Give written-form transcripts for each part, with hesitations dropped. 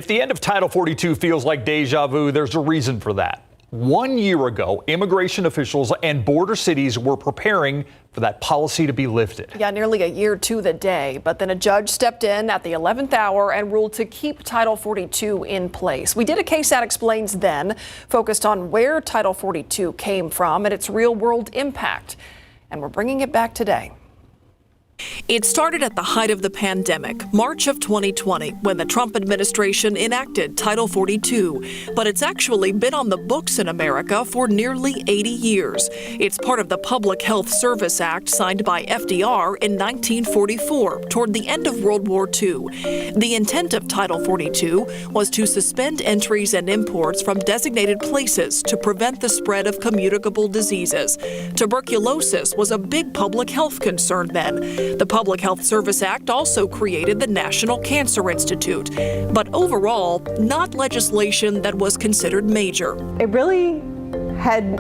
If the end of Title 42 feels like deja vu, there's a reason for that. 1 year ago, immigration officials and border cities were preparing for that policy to be lifted. Yeah, nearly a year to the day. But then a judge stepped in at the 11th hour and ruled to keep Title 42 in place. We did a KSAT Explains then, focused on where Title 42 came from and its real-world impact. And we're bringing it back today. It started at the height of the pandemic, March of 2020, when the Trump administration enacted Title 42. But it's actually been on the books in America for nearly 80 years. It's part of the Public Health Service Act signed by FDR in 1944, toward the end of World War II. The intent of Title 42 was to suspend entries and imports from designated places to prevent the spread of communicable diseases. Tuberculosis was a big public health concern then. The Public Health Service Act also created the National Cancer Institute, but overall, not legislation that was considered major. It really had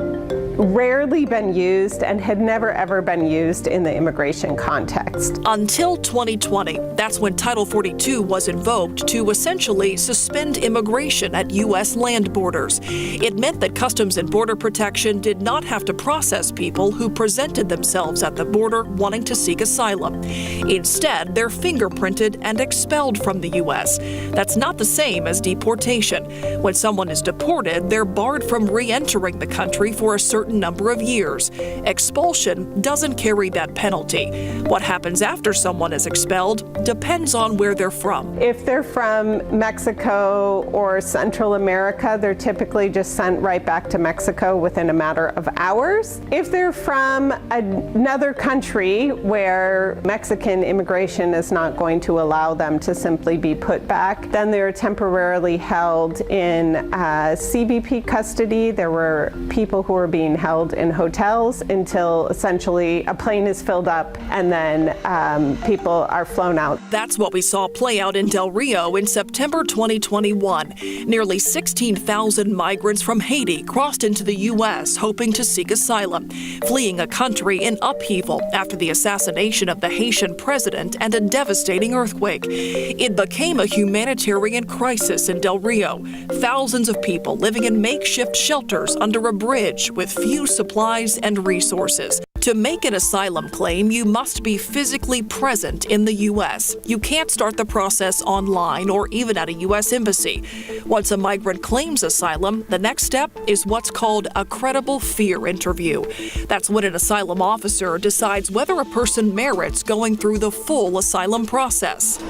rarely been used and had never ever been used in the immigration context. Until 2020, that's when Title 42 was invoked to essentially suspend immigration at U.S. land borders. It meant that Customs and Border Protection did not have to process people who presented themselves at the border wanting to seek asylum. Instead, they're fingerprinted and expelled from the U.S. That's not the same as deportation. When someone is deported, they're barred from re-entering the country for a certain number of years. Expulsion doesn't carry that penalty. What happens after someone is expelled depends on where they're from. If they're from Mexico or Central America, they're typically just sent right back to Mexico within a matter of hours. If they're from another country where Mexican immigration is not going to allow them to simply be put back, then they're temporarily held in CBP custody. There were people who were being held in hotels until essentially a plane is filled up and then people are flown out. That's what we saw play out in Del Rio in September 2021. Nearly 16,000 migrants from Haiti crossed into the U.S. hoping to seek asylum, fleeing a country in upheaval after the assassination of the Haitian president and a devastating earthquake. It became a humanitarian crisis in Del Rio. Thousands of people living in makeshift shelters under a bridge with few supplies and resources. To make an asylum claim, you must be physically present in the U.S. You can't start the process online or even at a U.S. embassy. Once a migrant claims asylum, the next step is what's called a credible fear interview. That's when an asylum officer decides whether a person merits going through the full asylum process.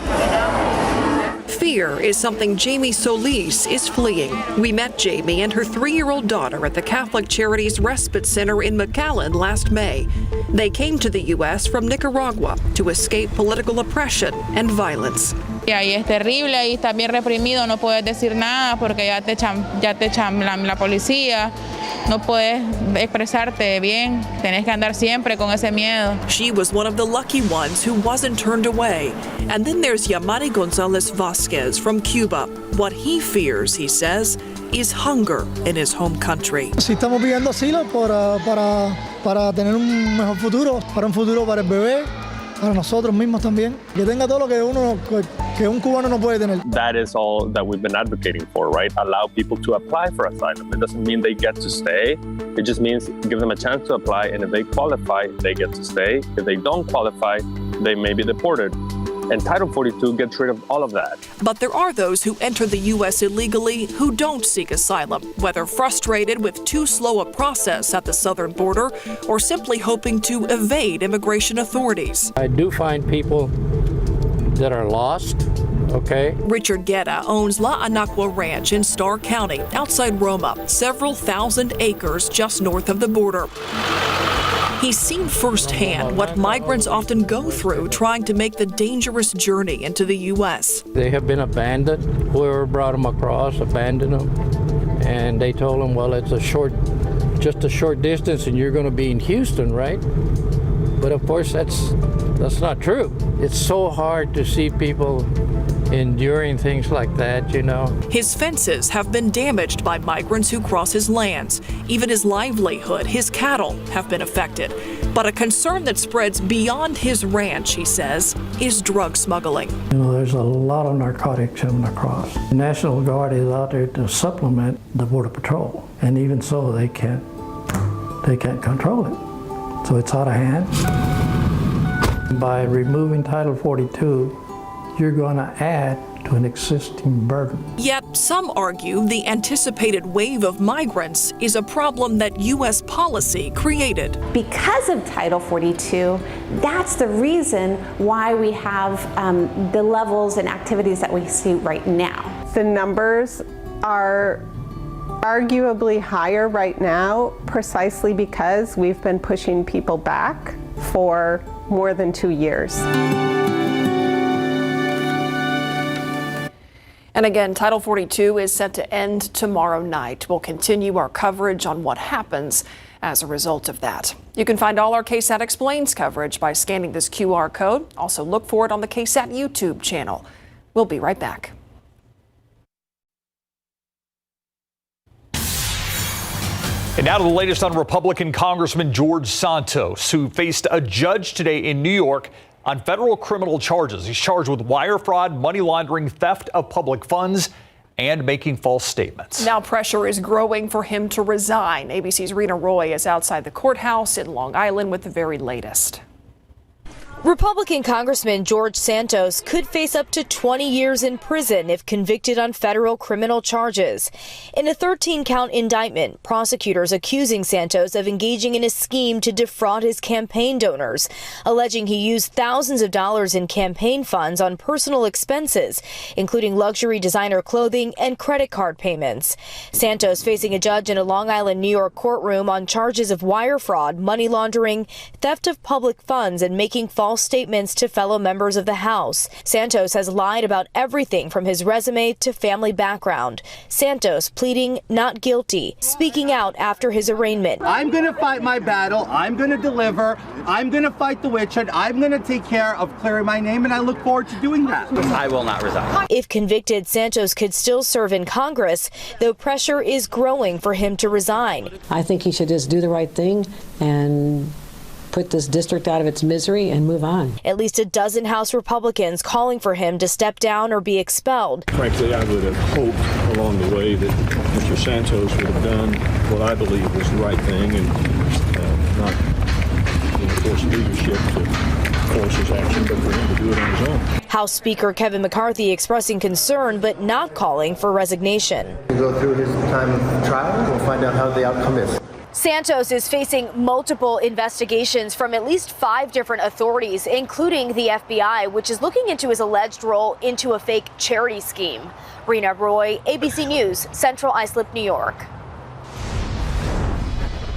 Fear is something Jamie Solis is fleeing. We met Jamie and her 3-year-old daughter at the Catholic Charities Respite Center in McAllen last May. They came to the U.S. from Nicaragua to escape political oppression and violence. Ahí es terrible, ahí está bien reprimido, no puedes decir nada porque ya te echan la policía. No puedes expresarte bien, tenés que andar siempre con ese miedo. She was one of the lucky ones who wasn't turned away. And then there's Yamari Gonzalez Vasquez from Cuba. What he fears, he says, is hunger in his home country. Si estamos pidiendo asilo para tener un mejor futuro, para un futuro para el bebé, para nosotros mismos también, que tenga todo lo que un cubano no puede tener. That is all that we've been advocating for, right? Allow people to apply for asylum. It doesn't mean they get to stay. It just means give them a chance to apply, and if they qualify, they get to stay. If they don't qualify, they may be deported. And Title 42 gets rid of all of that. But there are those who enter the U.S. illegally who don't seek asylum, whether frustrated with too slow a process at the southern border or simply hoping to evade immigration authorities. I do find people that are lost, okay? Richard Guetta owns La Anacua Ranch in Starr County, outside Roma, several thousand acres just north of the border. He's seen firsthand what migrants often go through trying to make the dangerous journey into the U.S. They have been abandoned. Whoever brought them across abandoned them. And they told them, well, it's just a short distance and you're going to be in Houston, right? But of course, that's not true. It's so hard to see people enduring things like that, you know. His fences have been damaged by migrants who cross his lands. Even his livelihood, his cattle, have been affected. But a concern that spreads beyond his ranch, he says, is drug smuggling. You know, there's a lot of narcotics coming across. The National Guard is out there to supplement the Border Patrol, and even so, they can't control it. So it's out of hand. By removing Title 42, you're going to add to an existing burden. Yet some argue the anticipated wave of migrants is a problem that U.S. policy created. Because of Title 42, that's the reason why we have the levels and activities that we see right now. The numbers are arguably higher right now precisely because we've been pushing people back for more than 2 years. And again, Title 42 is set to end tomorrow night. We'll continue our coverage on what happens as a result of that. You can find all our KSAT Explains coverage by scanning this QR code. Also look for it on the KSAT YouTube channel. We'll be right back. And now to the latest on Republican Congressman George Santos, who faced a judge today in New York on federal criminal charges. He's charged with wire fraud, money laundering, theft of public funds, and making false statements. Now pressure is growing for him to resign. ABC's Rena Roy is outside the courthouse in Long Island with the very latest. Republican Congressman George Santos could face up to 20 years in prison if convicted on federal criminal charges. In a 13-count indictment, prosecutors accusing Santos of engaging in a scheme to defraud his campaign donors, alleging he used thousands of dollars in campaign funds on personal expenses, including luxury designer clothing and credit card payments. Santos facing a judge in a Long Island, New York courtroom on charges of wire fraud, money laundering, theft of public funds, and making false statements to fellow members of the House. Santos has lied about everything from his resume to family background. Santos pleading not guilty, speaking out after his arraignment. I'm going to fight my battle. I'm going to deliver. I'm going to fight the witch hunt. I'm going to take care of clearing my name, and I look forward to doing that. I will not resign. If convicted, Santos could still serve in Congress, though pressure is growing for him to resign. I think he should just do the right thing and put this district out of its misery and move on. At least a dozen House Republicans calling for him to step down or be expelled. Frankly, I would have hoped along the way that Mr. Santos would have done what I believe was the right thing and not force leadership to force his action, but for him to do it on his own. House Speaker Kevin McCarthy expressing concern but not calling for resignation. We'll go through his time of trial. We'll find out how the outcome is. Santos is facing multiple investigations from at least 5 different authorities, including the FBI, which is looking into his alleged role into a fake charity scheme. Rena Roy, ABC News, Central Islip, New York.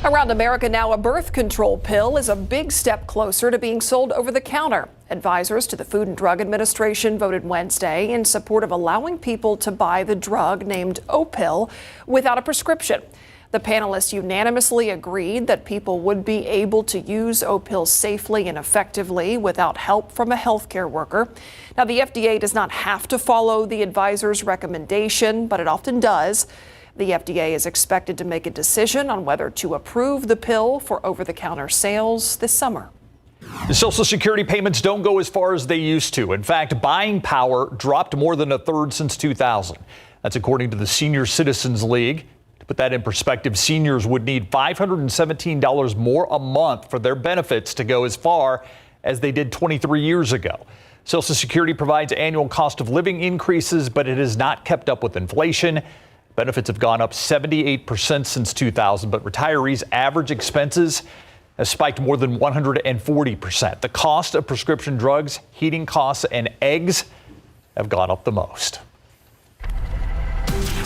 Around America now, a birth control pill is a big step closer to being sold over the counter. Advisors to the Food and Drug Administration voted Wednesday in support of allowing people to buy the drug named Opill without a prescription. The panelists unanimously agreed that people would be able to use Opill safely and effectively without help from a healthcare worker. Now, the FDA does not have to follow the advisor's recommendation, but it often does. The FDA is expected to make a decision on whether to approve the pill for over-the-counter sales this summer. Social Security payments don't go as far as they used to. In fact, buying power dropped more than a third since 2000. That's according to the Senior Citizens League. To put that in perspective, seniors would need $517 more a month for their benefits to go as far as they did 23 years ago. Social Security provides annual cost of living increases, but it has not kept up with inflation. Benefits have gone up 78% since 2000, but retirees' average expenses have spiked more than 140%. The cost of prescription drugs, heating costs, and eggs have gone up the most.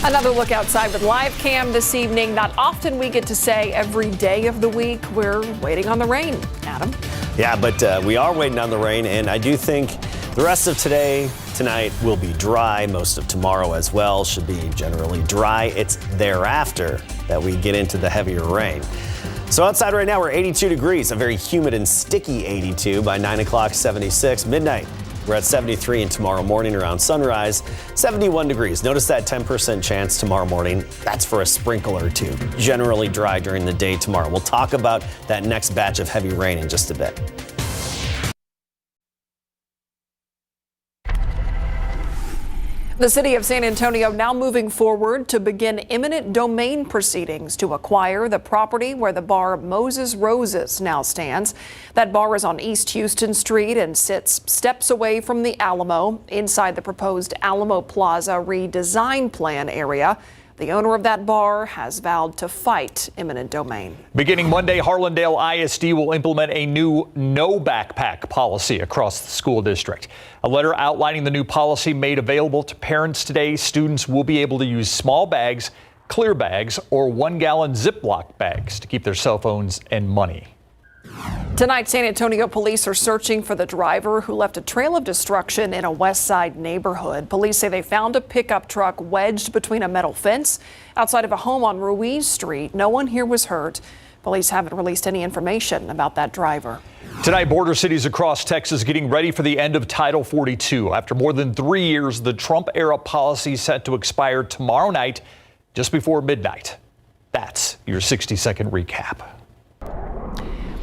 Another look outside with live cam this evening. Not often we get to say every day of the week we're waiting on the rain. Adam? Yeah, but we are waiting on the rain, and I do think the rest of tonight will be dry. Most of tomorrow as well should be generally dry. It's thereafter that we get into the heavier rain. So outside right now, we're 82 degrees, a very humid and sticky 82. By 9 o'clock, 76. Midnight, We're at 73, and tomorrow morning around sunrise, 71 degrees. Notice that 10% chance tomorrow morning. That's for a sprinkle or two. Generally dry during the day tomorrow. We'll talk about that next batch of heavy rain in just a bit. The city of San Antonio now moving forward to begin eminent domain proceedings to acquire the property where the bar Moses Roses now stands. That bar is on East Houston Street and sits steps away from the Alamo inside the proposed Alamo Plaza redesign plan area. The owner of that bar has vowed to fight eminent domain. Beginning Monday, Harlandale ISD will implement a new no backpack policy across the school district. A letter outlining the new policy made available to parents today. Students will be able to use small bags, clear bags, or 1-gallon Ziploc bags to keep their cell phones and money. Tonight, San Antonio police are searching for the driver who left a trail of destruction in a West Side neighborhood. Police say they found a pickup truck wedged between a metal fence outside of a home on Ruiz Street. No one here was hurt. Police haven't released any information about that driver. Tonight, border cities across Texas getting ready for the end of Title 42. After more than 3 years, the Trump-era policy set to expire tomorrow night, just before midnight. That's your 60-second recap.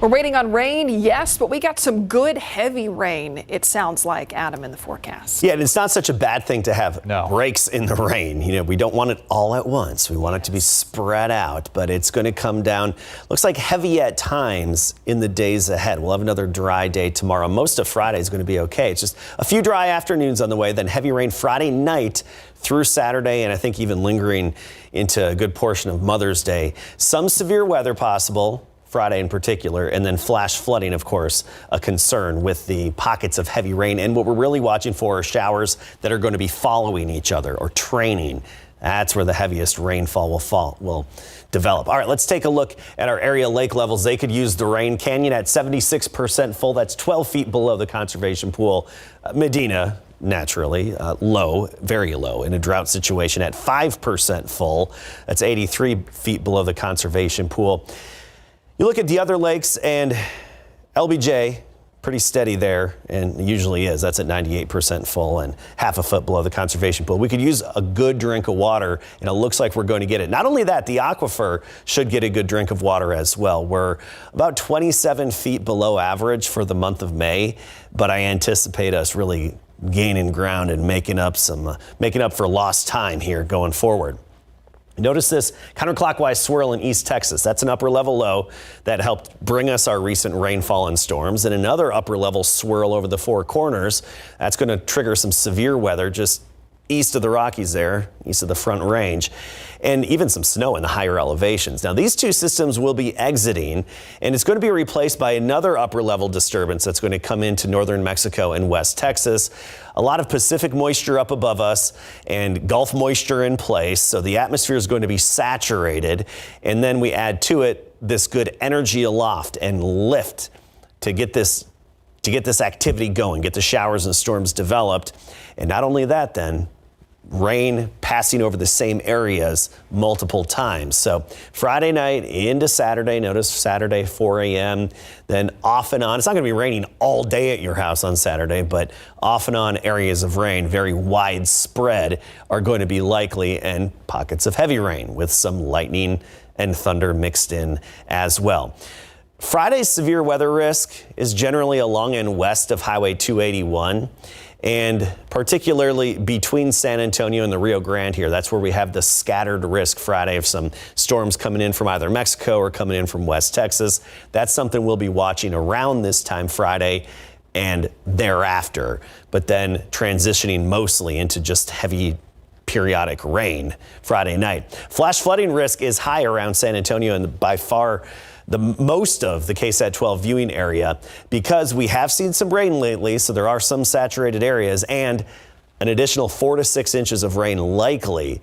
We're waiting on rain, yes, but we got some good heavy rain, it sounds like, Adam, in the forecast. Yeah, and it's not such a bad thing to have breaks in the rain. You know, we don't want it all at once. We want it to be spread out, but it's going to come down. Looks like heavy at times in the days ahead. We'll have another dry day tomorrow. Most of Friday is going to be okay. It's just a few dry afternoons on the way, then heavy rain Friday night through Saturday, and I think even lingering into a good portion of Mother's Day. Some severe weather possible. Friday in particular, and then flash flooding, of course, a concern with the pockets of heavy rain. And what we're really watching for are showers that are going to be following each other or training. That's where the heaviest rainfall will develop. All right, let's take a look at our area lake levels. They could use the rain. Canyon at 76% full. That's 12 feet below the conservation pool. Medina, naturally, low, very low in a drought situation at 5% full. That's 83 feet below the conservation pool. You look at the other lakes, and LBJ, pretty steady there, and usually is. That's at 98% full and half a foot below the conservation pool. We could use a good drink of water, and it looks like we're going to get it. Not only that, the aquifer should get a good drink of water as well. We're about 27 feet below average for the month of May, but I anticipate us really gaining ground and making up for lost time here going forward. Notice this counterclockwise swirl in East Texas. That's an upper level low that helped bring us our recent rainfall and storms. And another upper level swirl over the Four Corners. That's going to trigger some severe weather just east of the Rockies there, east of the Front Range, and even some snow in the higher elevations. Now, these two systems will be exiting, and it's going to be replaced by another upper level disturbance that's going to come into northern Mexico and West Texas. A lot of Pacific moisture up above us and Gulf moisture in place, so the atmosphere is going to be saturated, and then we add to it this good energy aloft and lift to get this activity going, get the showers and storms developed. And not only that, then rain passing over the same areas multiple times. So Friday night into Saturday, notice Saturday 4 a.m., then off and on. It's not going to be raining all day at your house on Saturday, but off and on areas of rain, very widespread, are going to be likely, and pockets of heavy rain with some lightning and thunder mixed in as well. Friday's severe weather risk is generally along and west of Highway 281, and particularly between San Antonio and the Rio Grande here. That's where we have the scattered risk Friday of some storms coming in from either Mexico or coming in from West Texas. That's something we'll be watching around this time Friday and thereafter, but then transitioning mostly into just heavy periodic rain Friday night. Flash flooding risk is high around San Antonio and by far the most of the KSAT12 viewing area, because we have seen some rain lately, so there are some saturated areas, and an additional 4 to 6 inches of rain likely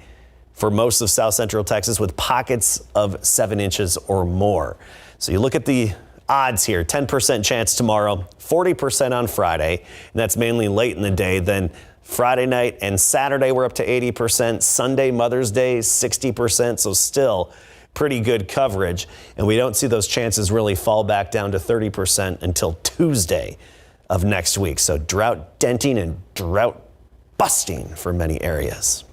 for most of south central Texas, with pockets of 7 inches or more. So you look at the odds here, 10% chance tomorrow, 40% on Friday, and that's mainly late in the day. Then Friday night and Saturday we're up to 80%, Sunday, Mother's Day, 60%, so still pretty good coverage, and we don't see those chances really fall back down to 30% until Tuesday. of next week. So drought denting and drought busting for many areas.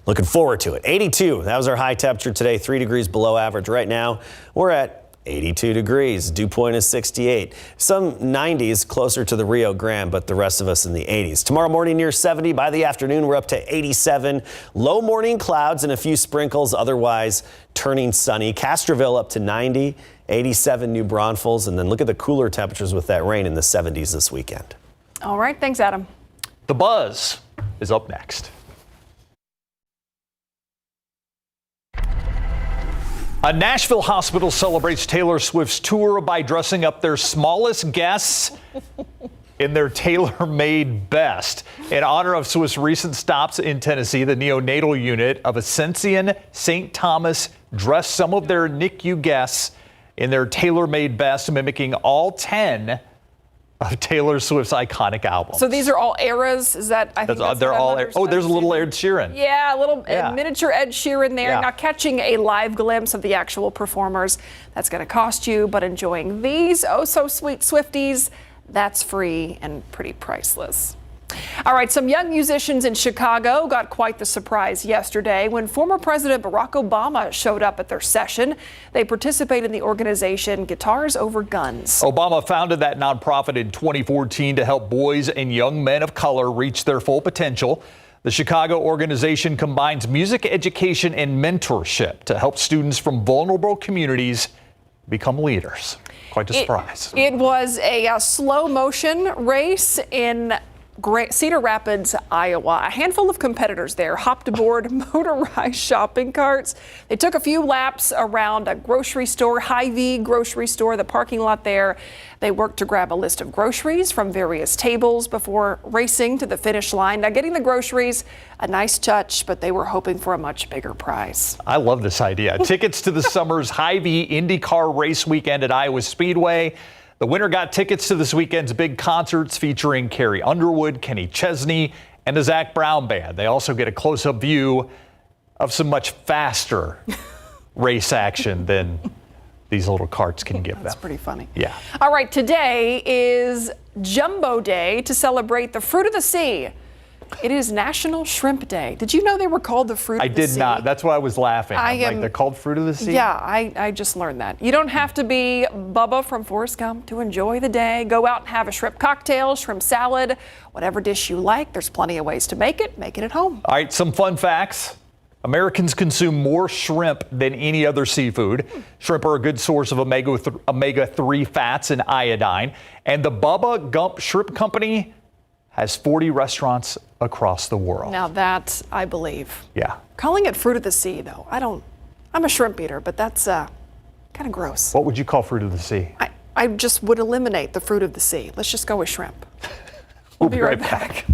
Looking forward to it. 82, that was our high temperature today, 3 degrees below average. Right now, we're at 82 degrees. Dew point is 68. Some 90s closer to the Rio Grande, but the rest of us in the 80s. Tomorrow morning near 70. By the afternoon, we're up to 87. Low morning clouds and a few sprinkles, otherwise turning sunny. Castroville up to 90, 87 New Braunfels, and then look at the cooler temperatures with that rain in the 70s this weekend. All right, thanks, Adam. The Buzz is up next. A Nashville hospital celebrates Taylor Swift's tour by dressing up their smallest guests in their tailor-made best. In honor of Swift's recent stops in Tennessee, the neonatal unit of Ascension St. Thomas dressed some of their NICU guests in their tailor-made best, mimicking all 10 of Taylor Swift's iconic albums. So these are all eras? Is that, I think that's they're what all. I'm Oh, there's a little Ed Sheeran. Yeah, a little miniature Ed Sheeran there. Yeah. Now catching a live glimpse of the actual performers, that's going to cost you, but enjoying these oh so sweet Swifties, that's free and pretty priceless. All right, some young musicians in Chicago got quite the surprise yesterday when former President Barack Obama showed up at their session. They participate in the organization Guitars Over Guns. Obama founded that nonprofit in 2014 to help boys and young men of color reach their full potential. The Chicago organization combines music education and mentorship to help students from vulnerable communities become leaders. Quite a surprise. It was a slow motion race in Cedar Rapids, Iowa. A handful of competitors there hopped aboard motorized shopping carts. They took a few laps around a grocery store, Hy-Vee grocery store, the parking lot there. They worked to grab a list of groceries from various tables before racing to the finish line. Now, getting the groceries, a nice touch, but they were hoping for a much bigger prize. I love this idea. Tickets to the summer's Hy-Vee IndyCar race weekend at Iowa Speedway. The winner got tickets to this weekend's big concerts featuring Carrie Underwood, Kenny Chesney, and the Zac Brown Band. They also get a close-up view of some much faster race action than these little carts can give them. That's pretty funny. Yeah. All right, today is Jumbo Day to celebrate the fruit of the sea. It is National Shrimp Day. Did you know they were called the fruit of the sea? I did not. That's why I was laughing. Like they're called fruit of the sea? Yeah, I just learned that. You don't have to be Bubba from Forrest Gump to enjoy the day. Go out and have a shrimp cocktail, shrimp salad, whatever dish you like. There's plenty of ways to make it. Make it at home. All right, some fun facts. Americans consume more shrimp than any other seafood. Shrimp are a good source of omega-3 fats and iodine. And the Bubba Gump Shrimp Company has 40 restaurants across the world. Now that I believe. Yeah. Calling it fruit of the sea, though, I'm a shrimp eater, but that's kind of gross. What would you call fruit of the sea? I just would eliminate the fruit of the sea. Let's just go with shrimp. We'll be right back.